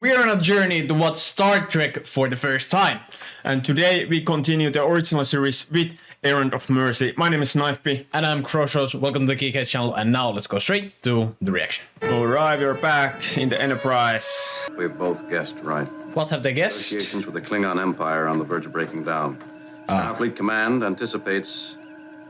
We are on a journey to watch Star Trek for the first time, and today we continue the original series with Errand of Mercy. My name is Knifey. And I'm Crossroads. Welcome to the Geekheads channel, and now let's go straight to the reaction. Alright, we're back in the Enterprise. We've both guessed right. What have they guessed? Negotiations with the Klingon Empire are on the verge of breaking down. Starfleet Command anticipates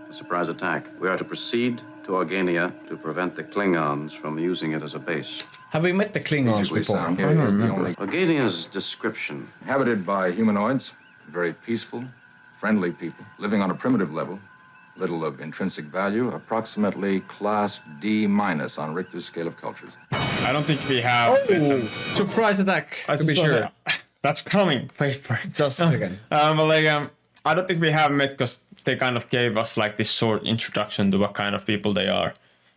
a surprise attack. We are to proceed to Organia to prevent the Klingons from using it as a base. Have we met the Klingons before? I don't remember. Organia's description. Inhabited by humanoids, very peaceful, friendly people, living on a primitive level, little of intrinsic value, approximately class D- on Richter's scale of cultures. I don't think we have... Surprise attack, I to be thought sure. that- That's coming. Wait for it. Just a second. I don't think we have met because they kind of gave us like this short introduction to what kind of people they are,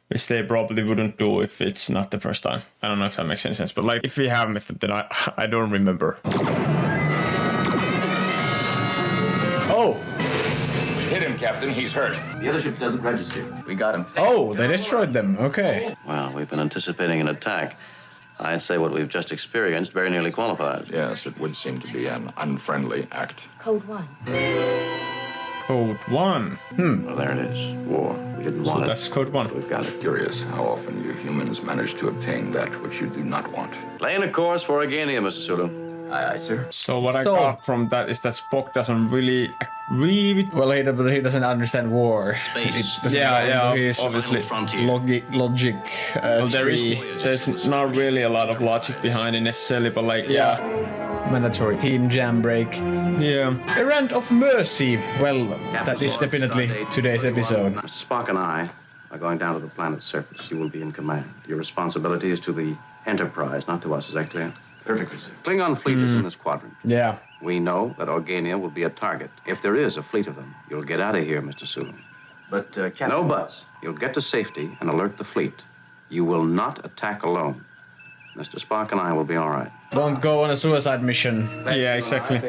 which they probably wouldn't do if it's not the first time. I don't know if that makes any sense, but like if we have met them, then I don't remember. Oh, Hit him, Captain. He's hurt. The other ship doesn't register. We got him. oh, they destroyed them. Okay. Well, we've been anticipating an attack. I'd say what we've just experienced very nearly qualifies. Yes, it would seem to be an unfriendly act. Code 1. Code 1. Well, there it is. War. We didn't So want that's code 1. it. We've got it. Curious how often you humans manage to obtain that which you do not want. Laying a course for Organia, Mr. Sulu. Aye, sir. So what I So- got from that is that Spock doesn't really agree with... Well, he doesn't understand war. Space. It doesn't Yeah, go yeah, into his obviously. Frontier. logic. Well, there's not really a lot of logic behind it necessarily, but like, yeah. Mandatory team jam break. Yeah. Errand of Mercy. Well, that is definitely today's episode. Mr. Spock and I are going down to the planet's surface. You will be in command. Your responsibility is to the Enterprise, not to us. Is that clear? Perfectly, sir. Klingon fleet is in this quadrant. Yeah. We know that Organia will be a target. If there is a fleet of them, you'll get out of here, Mr. Sulu. But, Captain... No buts. You'll get to safety and alert the fleet. You will not attack alone. Mr. Spock and I will be all right. Don't go on a suicide mission Yeah, exactly.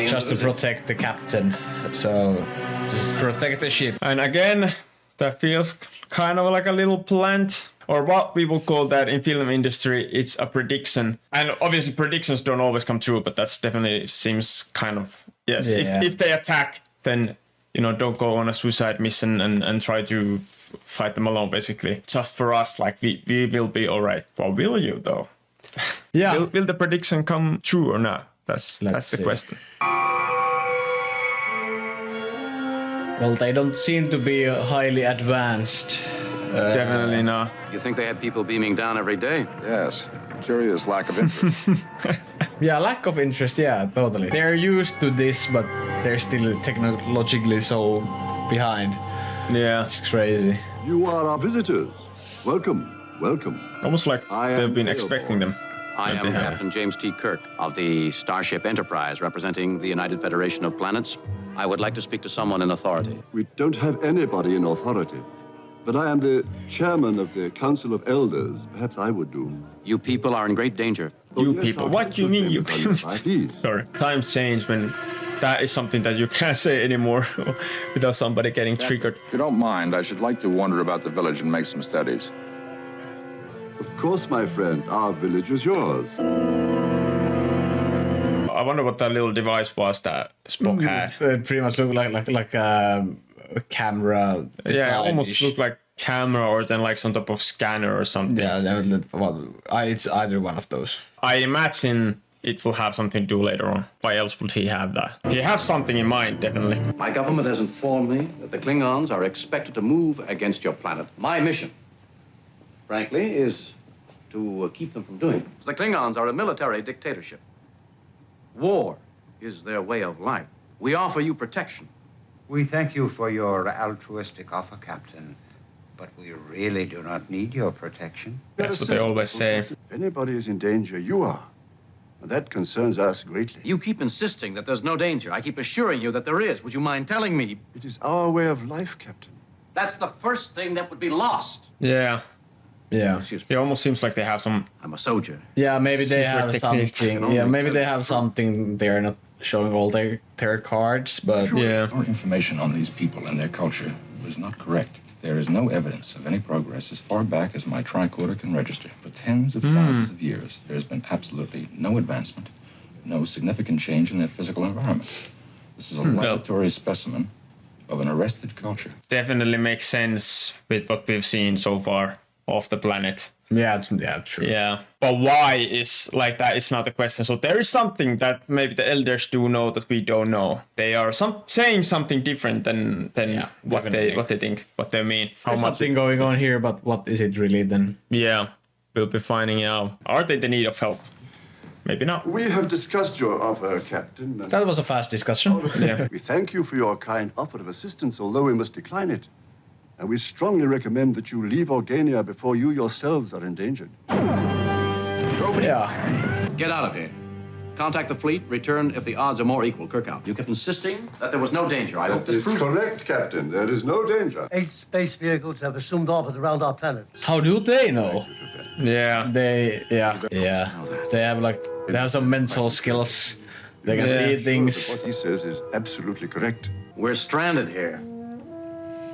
just to protect the captain. So, just protect the ship. And again, that feels kind of like a little plant, or what we will call that in film industry, it's a prediction. And obviously predictions don't always come true, but that's definitely seems kind of, yes, Yeah. if they attack, then, you know, don't go on a suicide mission and try to fight them alone, basically. Just for us, like, we will be all right. Well, will you, though? Yeah. Will the prediction come true or not? That's the see. question. Well, they don't seem to be highly advanced. Definitely not. You think they had people beaming down every day? Yes. Curious lack of interest. Yeah, lack of interest, yeah, totally. They're used to this, but they're still technologically so behind. Yeah. It's crazy. You are our visitors. Welcome, welcome. Almost like I am they've been available. expecting them. I am Captain James T. Kirk of the Starship Enterprise, representing the United Federation of Planets. I would like to speak to someone in authority. We don't have anybody in authority, but I am the chairman of the Council of Elders. Perhaps I would do. You people are in great danger. You yes, people. our What do you council mean, you chambers people? are nearby. Please. Sorry. Times change when that is something that you can't say anymore without somebody getting triggered. If you don't mind, I should like to wander about the village and make some studies. Of course, my friend, our village is yours. I wonder what that little device was that Spock had. It pretty much looked like a camera. Yeah, it almost design-ish. looked like camera or then like some type of scanner or something. Yeah, well, it's either one of those. I imagine it will have something to do later on. Why else would he have that? He has something in mind, definitely. My government has informed me that the Klingons are expected to move against your planet. My mission, frankly, is to keep them from doing it. The Klingons are a military dictatorship. War is their way of life. We offer you protection. We thank you for your altruistic offer, Captain, but we really do not need your protection. That's what they always say. If anybody is in danger, you are. And that concerns us greatly. You keep insisting that there's no danger. I keep assuring you that there is. Would you mind telling me? It is our way of life, Captain. That's the first thing that would be lost. Yeah. Yeah. Excuse me. It almost seems like they have some... I'm a soldier. Yeah, maybe they Secret have technique. something. Yeah, maybe they have something. They're not showing all their cards, but Yeah. Our information on these people and their culture was not correct. There is no evidence of any progress as far back as my tricorder can register. For tens of thousands of years, there has been absolutely no advancement, no significant change in their physical environment. This is a laboratory specimen of an arrested culture. Definitely makes sense with what we've seen so far of the planet. Yeah, true. Yeah, but why is like that is not the question. So there is something that maybe the elders do know that we don't know. They are saying something different than what they think, what they mean. There's something going on here, but what is it really then? Yeah, we'll be finding out. Are they in need of help? Maybe not. We have discussed your offer, Captain. And That was a fast discussion. Yeah. we thank you for your kind offer of assistance, although we must decline it. And we strongly recommend that you leave Organia before you yourselves are endangered. Yeah. Get out of here. Contact the fleet. Return if the odds are more equal. Kirkhout, you kept insisting that there was no danger. I hope That this is proves correct, Captain. There is no danger. 8 space vehicles have assumed orbit around our planet. How do they know? Yeah. They have some mental skills. They can see things. What he says is absolutely correct. We're stranded here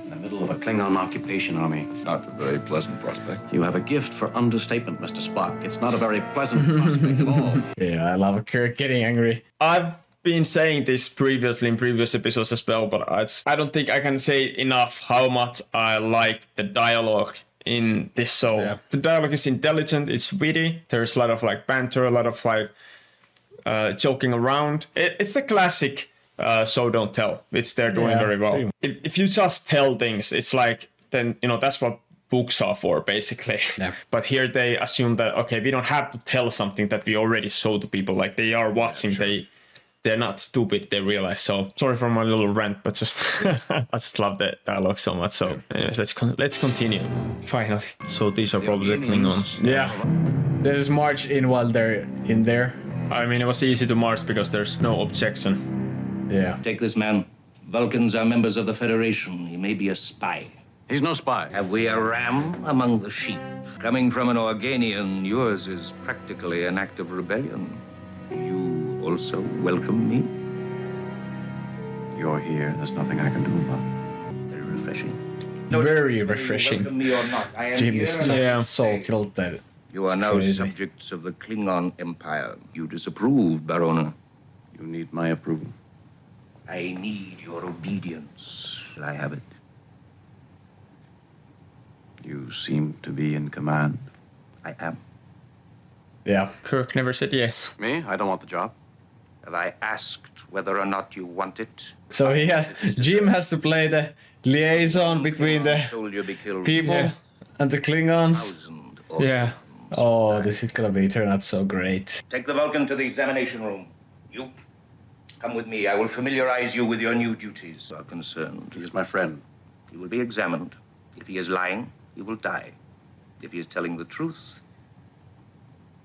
in the middle of a Klingon occupation army. Not a very pleasant prospect. You have a gift for understatement, Mr. Spock. It's not a very pleasant prospect at all. Yeah, I love Kirk getting angry. I've been saying this previously in previous episodes as well, but I don't think I can say enough how much I like the dialogue in this show. Yeah. The dialogue is intelligent, it's witty, there's a lot of like banter, a lot of like joking around. It's the classic show don't tell, which they're doing very well. If you just tell things, it's like, then, you know, that's what books are for, basically. Yeah. But here they assume that, okay, we don't have to tell something that we already show to people. Like, they are watching, they're not stupid, they realize. So, sorry for my little rant, but just, I just love the dialogue so much. So, anyways, let's continue. Finally. So, these are probably the Klingons. Yeah. There's march in while they're in there. I mean, it was easy to march because there's no objection. Yeah. Take this man. Vulcans are members of the Federation. He may be a spy. He's no spy. Have we a ram among the sheep? Coming from an Organian, yours is practically an act of rebellion. You also welcome me? You're here. There's nothing I can do about it. Very refreshing. Very refreshing. Welcome me or not, I am Jim here is and I just so tilted. You are It's now crazy. subjects of the Klingon Empire. You disapprove, Barona. You need my approval. I need your obedience. Shall I have it? You seem to be in command. I am. Yeah. Kirk never said yes. Me? I don't want the job. Have I asked whether or not you want it? So Jim has to play the liaison between the Soldier be killed. people and the Klingons. 1,000 Yeah. Oh, this is gonna turn out so great. Take the Vulcan to the examination room. You, come with me. I will familiarize you with your new duties. Are concerned. He is my friend. He will be examined. If he is lying, he will die. If he is telling the truth,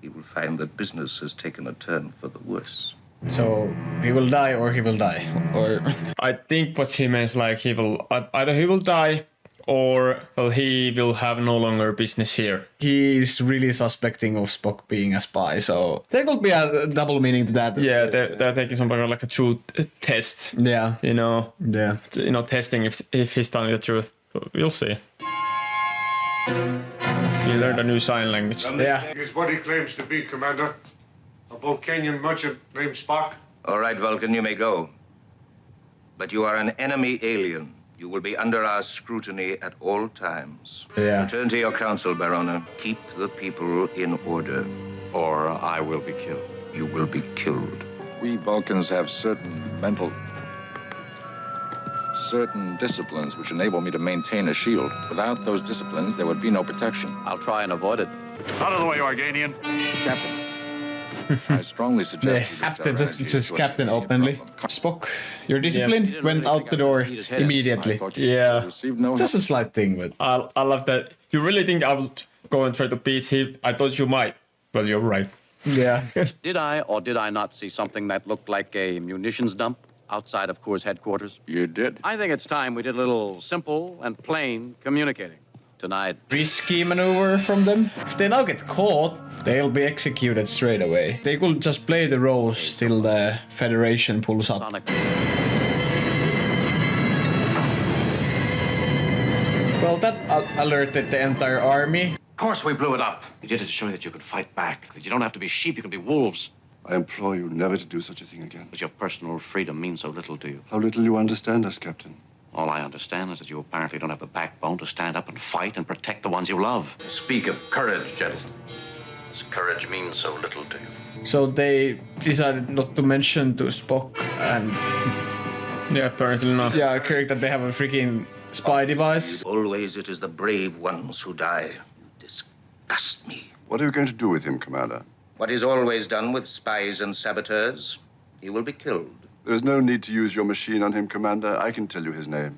he will find that business has taken a turn for the worse. So he will die or he will die. Or I think what he means, like, he will either he will die or well, he will have no longer business here. he's really suspecting of Spock being a spy, so there could be a double meaning to that. Yeah, they're taking some kind of like a truth test. Yeah. You know, Yeah. testing if he's telling the truth. But we'll see. He learned a new sign language. Yeah. Is what he claims to be, Commander. A Vulcanian merchant named Spock. All right, Vulcan, you may go. But you are an enemy alien. You will be under our scrutiny at all times. Yeah. Return to your council, Barona. Keep the people in order. Or I will be killed. You will be killed. We Vulcans have certain disciplines which enable me to maintain a shield. Without those disciplines, there would be no protection. I'll try and avoid it. Out of the way, Organian. Captain, I strongly suggest... Captain, just Captain openly. Spock, your discipline went out the door immediately. Yeah. Received no Just a slight thing, but I love that. You really think I would go and try to beat him? I thought you might. Well, you're right. yeah. Did I or did I not see something that looked like a munitions dump outside of Coors headquarters? You did. I think it's time we did a little simple and plain communicating. Tonight, Risky maneuver from them. If they now get caught, they'll be executed straight away. They could just play the roles till the Federation pulls up. Sonic. Well, that alerted the entire army. Of course we blew it up. You did it to show that you could fight back, that you don't have to be sheep, you can be wolves. I implore you never to do such a thing again. But your personal freedom means so little to you. How little you understand us, Captain. All I understand is that you apparently don't have the backbone to stand up and fight and protect the ones you love. Speak of courage, gentlemen. This courage means so little to you. So they decided not to mention to Spock and Yeah, apparently not. yeah, Kirk that they have a freaking spy device. Always it is the brave ones who die. You disgust me. What are you going to do with him, Commander? What is always done with spies and saboteurs, he will be killed. There is no need to use your machine on him, Commander. I can tell you his name.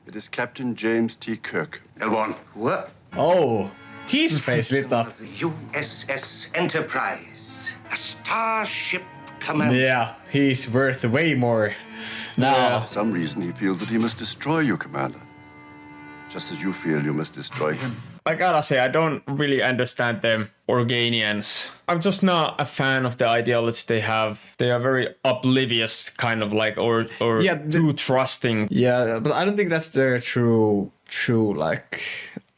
It is Captain James T. Kirk. Elborn. What? Oh, his face lit up. USS Enterprise, a starship commander. Yeah, he's worth way more now. For some reason, he feels that he must destroy you, Commander. Just as you feel you must destroy him. I gotta say, I don't really understand them Organians. I'm just not a fan of the ideology they have. They are very oblivious, kind of like, or Yeah, too trusting. Yeah, but I don't think that's their true like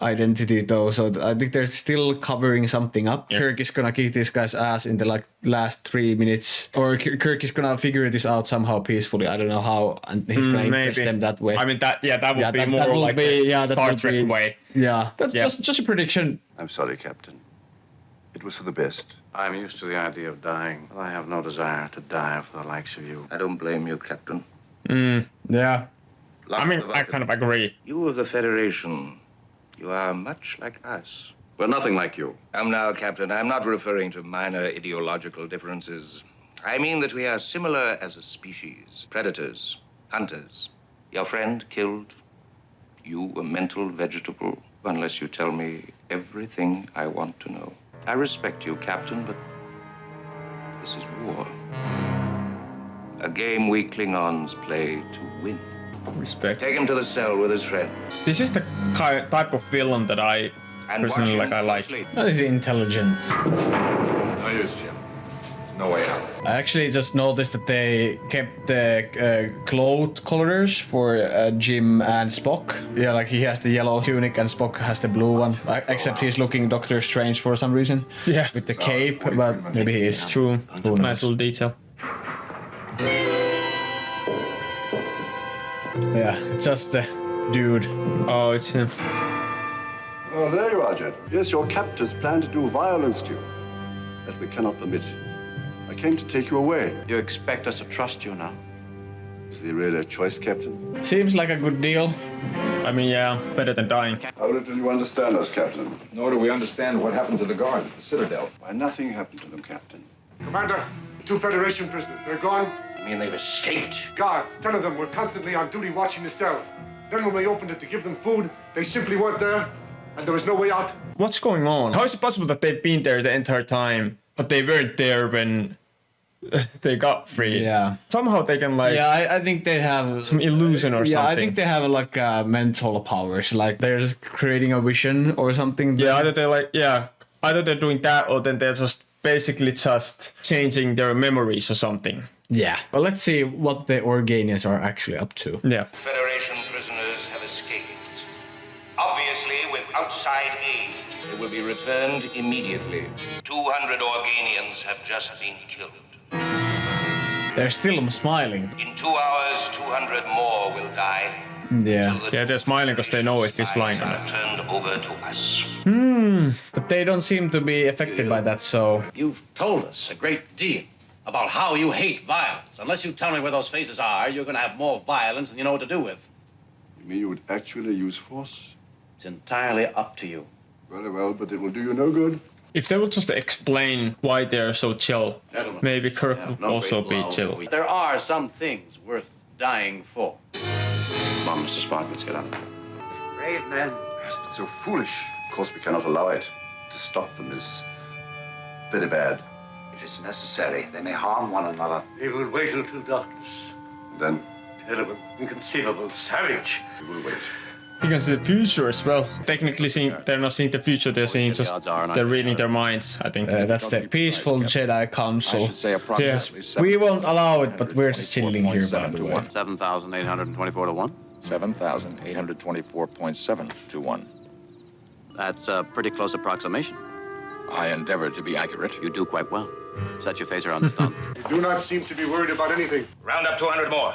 identity though. So I think they're still covering something up. Yeah. Kirk is gonna kick this guy's ass in the like last 3 minutes, or Kirk is gonna figure this out somehow peacefully. I don't know how, and he's gonna impress maybe them that way. I mean, that would be that more will like be- the yeah, that Star would Trek be- way. Yeah, that's Yeah. just a prediction. I'm sorry, Captain. It was for the best. I'm used to the idea of dying, but I have no desire to die for the likes of you. I don't blame you, Captain. Yeah. I mean, I kind of agree. You of the Federation, you are much like us. We're nothing like you. Come now, Captain, I'm not referring to minor ideological differences. I mean that we are similar as a species. Predators, hunters. Your friend killed. You a mental vegetable, unless you tell me everything I want to know. I respect you, Captain, but this is war. A game we Klingons play to win. Respect. Take him to the cell with his friend. This is the type of villain that I And watch personally him like. I like. closely. That is intelligent. No use, Jim. No way out. I actually just noticed that they kept the cloth colors for Jim and Spock. Yeah, like he has the yellow tunic and Spock has the blue one. Except he's looking Doctor Strange for some reason. Yeah. With the cape, but maybe he is. True. Who knows? Nice little detail. Yeah, it's just the dude. Oh, it's him. Oh, there you are, Jed. Yes, your captors plan to do violence to you. That we cannot permit. I came to take you away. You expect us to trust you now? Is there really a choice, Captain? Seems like a good deal. I mean, yeah, better than dying. How little you understand us, Captain. Nor do we understand what happened to the guards at the Citadel. Why, nothing happened to them, Captain. Commander, the 2 Federation prisoners, they're gone? You mean they've escaped? Guards, 10 of them were constantly on duty watching the cell. Then when we opened it to give them food, they simply weren't there, and there was no way out. What's going on? How is it possible that they've been there the entire time, but they weren't there when they got free? Yeah. Somehow they can like. Yeah, I think they have Some illusion or Yeah, something. I think they have like mental powers. Like they're just creating a vision or something. Yeah, either they're doing that or then they're just basically just changing their memories or something. Yeah. But let's see what the Organians are actually up to. Yeah. Federation prisoners have escaped. Obviously, with outside aid, they will be returned immediately. 200 Organians have just been killed. They're still smiling. In 2 hours, 200 more will die. Yeah. Yeah, they're smiling because they know if he's lying or Are not. turned over to us. But they don't seem to be affected by that, so... You've told us a great deal about how you hate violence. Unless you tell me where those faces are, you're going to have more violence than you know what to do with. You mean you would actually use force? It's entirely up to you. Very well, but it will do you no good. If they would just explain why they're so chill, Gentlemen, maybe Kirk Yeah, would no also great be blow. chill. There are some things worth dying for. Come on, Mr. Spock, let's get up. Brave men. Yes, but so foolish. Of course, we cannot allow it. To stop them is very bad. It is necessary. They may harm one another. They will wait until darkness. Then Terrible, inconceivable, savage. we will wait. You can see the future as well. Technically, they're not seeing the future, they're seeing just, they're reading their minds, I think. that's the peaceful Jedi Council. say approximately We won't allow it, but we're just chilling here, by the way. 7,824 to 1. 7,824.7 to 1. That's a pretty close approximation. I endeavor to be accurate. You do quite well. Set your phaser on stun. You do not seem to be worried about anything. Round up 200 more.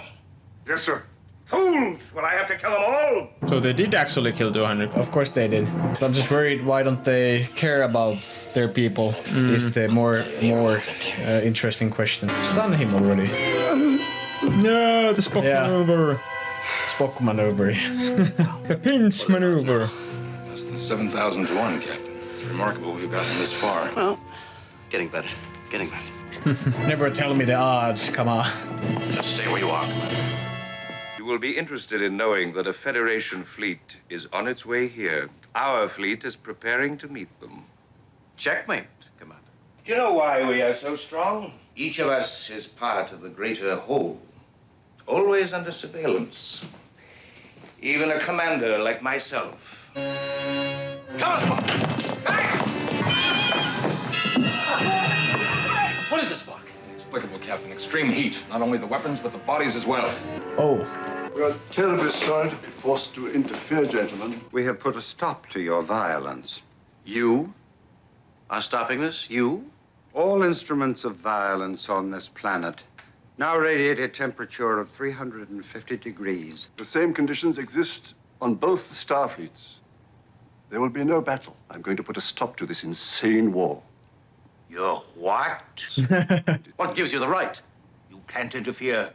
Yes, sir. Fools! Will I have to kill them all? So they did actually kill 200. Of course they did. I'm just worried. Why don't they care about their people? Is the more interesting question. Stun him already. No, the Spock maneuver. Spock maneuver. The pinch maneuver. Less than 7,000 to 1, Captain. It's remarkable we've gotten this far. Well, getting better. Getting better. Never tell me the odds. Come on. Just stay where you are, Commander. You will be interested in knowing that a Federation fleet is on its way here. Our fleet is preparing to meet them. Checkmate, Commander. Do you know why we are so strong? Each of us is part of the greater whole, always under surveillance. Even a commander like myself. Come on, Spock! What is this, Spock? Inexplicable, Captain. Extreme heat. Not only the weapons, but the bodies as well. Oh. We are terribly sorry to be forced to interfere, gentlemen. We have put a stop to your violence. You are stopping this? You? All instruments of violence on this planet now radiate a temperature of 350 degrees. The same conditions exist on both the Starfleets. There will be no battle. I'm going to put a stop to this insane war. You're what? What gives you the right? You can't interfere.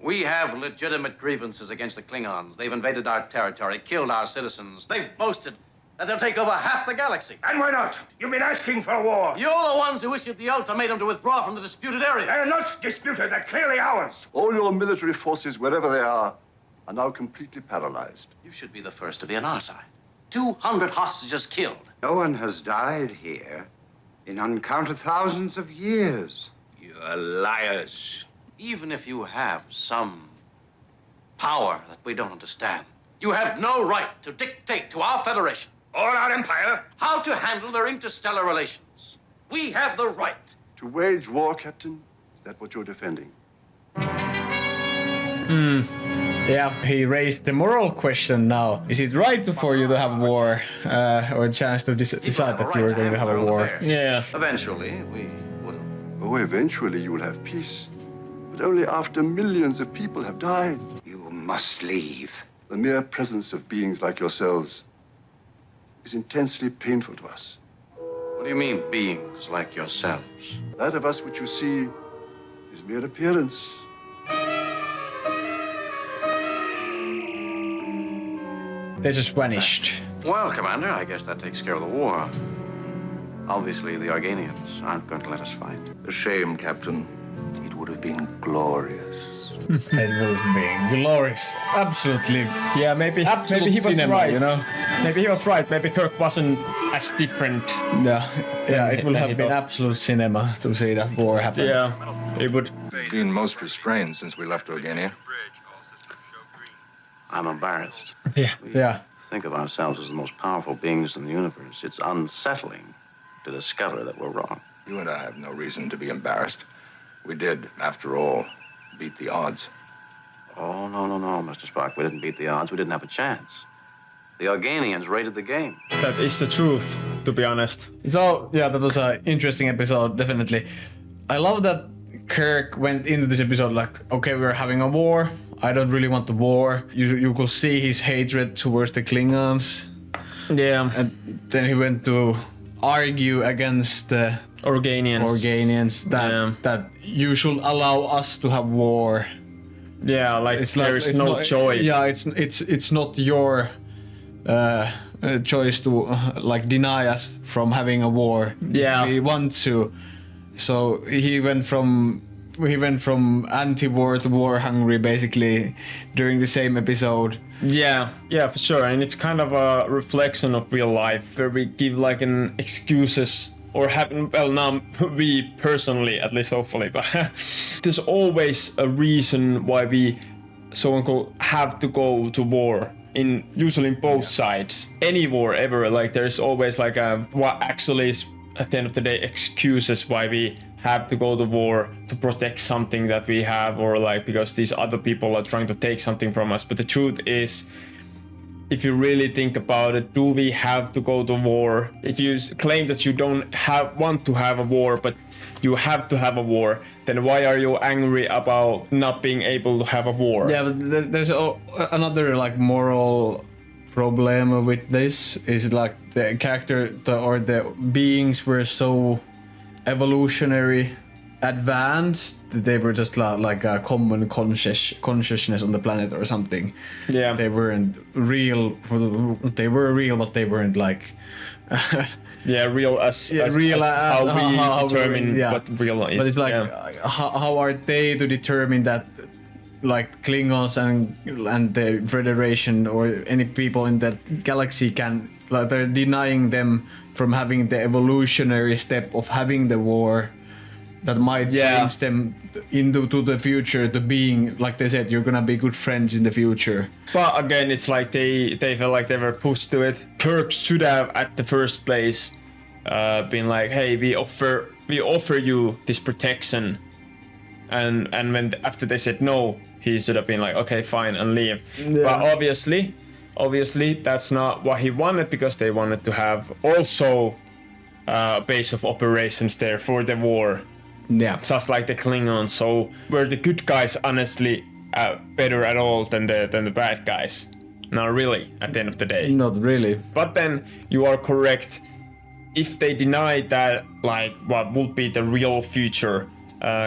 We have legitimate grievances against the Klingons. They've invaded our territory, killed our citizens. They've boasted that they'll take over half the galaxy. And why not? You've been asking for war. You're the ones who issued the ultimatum to withdraw from the disputed area. They're not disputed. They're clearly ours. All your military forces, wherever they are now completely paralyzed. You should be the first to be on our side. 200 hostages killed. No one has died here in uncounted thousands of years. You're liars. Even if you have some power that we don't understand, you have no right to dictate to our Federation All our empire. how to handle their interstellar relations. We have the right. To wage war, Captain? Is that what you're defending? Yeah, he raised the moral question now. Is it right for you to have war, or a chance to decide that you are going to have a war? Yeah. Eventually, we will. Oh, eventually you will have peace. But only after millions of people have died. You must leave. The mere presence of beings like yourselves is intensely painful to us. What do you mean, beings like yourselves? That of us which you see is mere appearance. They just vanished. Well, Commander, I guess that takes care of the war. Obviously, the Organians aren't going to let us fight. A shame, Captain. It would have been glorious. It would have been glorious. Absolutely. Yeah, maybe he was cinema, right. you know? Maybe he was right. Maybe Kirk wasn't as different. Yeah, it would than have he been thought. absolute cinema to see that war happen. Yeah, it would. Been most restrained since we left Organia. I'm embarrassed. Yeah. Think of ourselves as the most powerful beings in the universe. It's unsettling to discover that we're wrong. You and I have no reason to be embarrassed. We did, after all, beat the odds. Oh, no, Mr. Spock. We didn't beat the odds. We didn't have a chance. The Organians raided the game. That is the truth, to be honest. So, yeah, that was an interesting episode, definitely. I love that Kirk went into this episode like, okay, we're having a war. I don't really want the war. You could see his hatred towards the Klingons. Yeah. And then he went to argue against the Organians. that you should allow us to have war. Yeah, like there is no choice. Yeah, it's not your choice to like deny us from having a war. Yeah. We want to. So he went from anti-war to war-hungry basically during the same episode. Yeah, for sure. And it's kind of a reflection of real life where we give like an excuses or happen. Well, now we personally, at least hopefully, but there's always a reason why we have to go to war. Usually in both sides, any war ever. Like there's always like what actually is at the end of the day excuses why we have to go to war to protect something that we have, or like because these other people are trying to take something from us. But the truth is, if you really think about it, do we have to go to war? If you claim that you don't want to have a war, but you have to have a war, then why are you angry about not being able to have a war? Yeah, but there's another like moral problem with this is like the character or the beings were so evolutionary advanced that they were just like a common consciousness on the planet or something. Yeah, they weren't real. They were real, but they weren't like real as how we determine what real is. But it's like how are they to determine that like Klingons and the Federation or any people in that galaxy can, like, they're denying them from having the evolutionary step of having the war that might change them into the future to being, like they said, you're gonna be good friends in the future. But again, it's like they felt like they were pushed to it. Kirk should have at the first place been like, hey, we offer you this protection, and when after they said no, he should have been like, okay, fine, and leave. Yeah. But obviously that's not what he wanted, because they wanted to have also a base of operations there for the war. Yeah, just like the Klingons. So were the good guys honestly better at all than the bad guys? Not really, at the end of the day. Not really. But then you are correct. If they deny that, like, what would be the real future,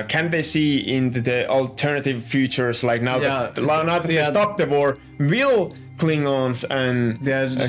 can they see into the alternative futures? Like now that they stop the war, will Klingons and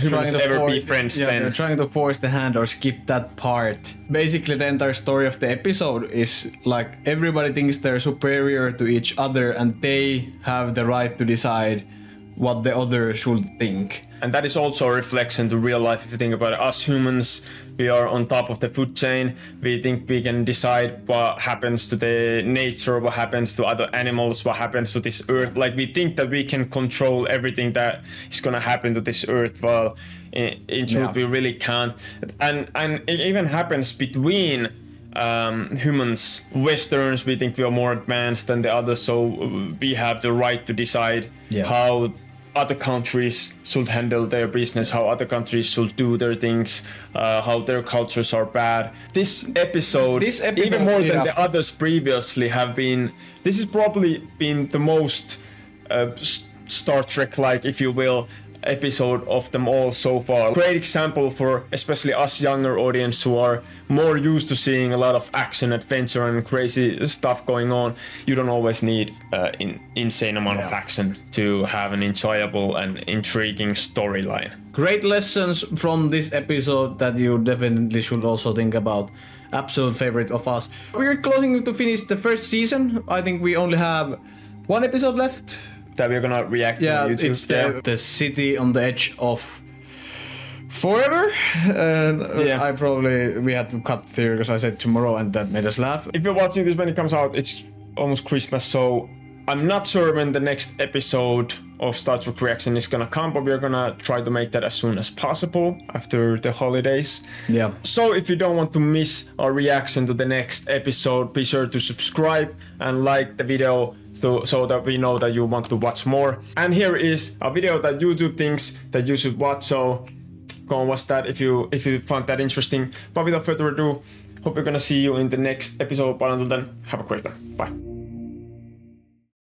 humans ever be friends then? They're trying to force the hand or skip that part. Basically, the entire story of the episode is like everybody thinks they're superior to each other and they have the right to decide what the other should think. And that is also a reflection to real life. If you think about it, us humans, we are on top of the food chain. We think we can decide what happens to the nature, what happens to other animals, what happens to this earth. Like, we think that we can control everything that is gonna happen to this earth. Well, in truth, we really can't. And it even happens between humans. Westerns, we think we are more advanced than the others, so we have the right to decide how other countries should handle their business, how other countries should do their things, how their cultures are bad. This episode even more than the others previously have been, this has probably been the most Star Trek-like, if you will, episode of them all so far. Great example for especially us younger audience who are more used to seeing a lot of action, adventure and crazy stuff going on. You don't always need an insane amount of action to have an enjoyable and intriguing storyline. Great lessons from this episode that you definitely should also think about. Absolute favorite of us. We're closing to finish the first season. I think we only have one episode left that we're gonna react to on YouTube. It's the city on the edge of forever. We had to cut there because I said tomorrow and that made us laugh. If you're watching this when it comes out, it's almost Christmas, so I'm not sure when the next episode of Star Trek Reaction is gonna come, but we're gonna try to make that as soon as possible after the holidays. Yeah. So if you don't want to miss our reaction to the next episode, be sure to subscribe and like the video so that we know that you want to watch more. And here is a video that YouTube thinks that you should watch, so go and watch that if you find that interesting. But without further ado, hope we're gonna see you in the next episode, but until then, have a great one. Bye.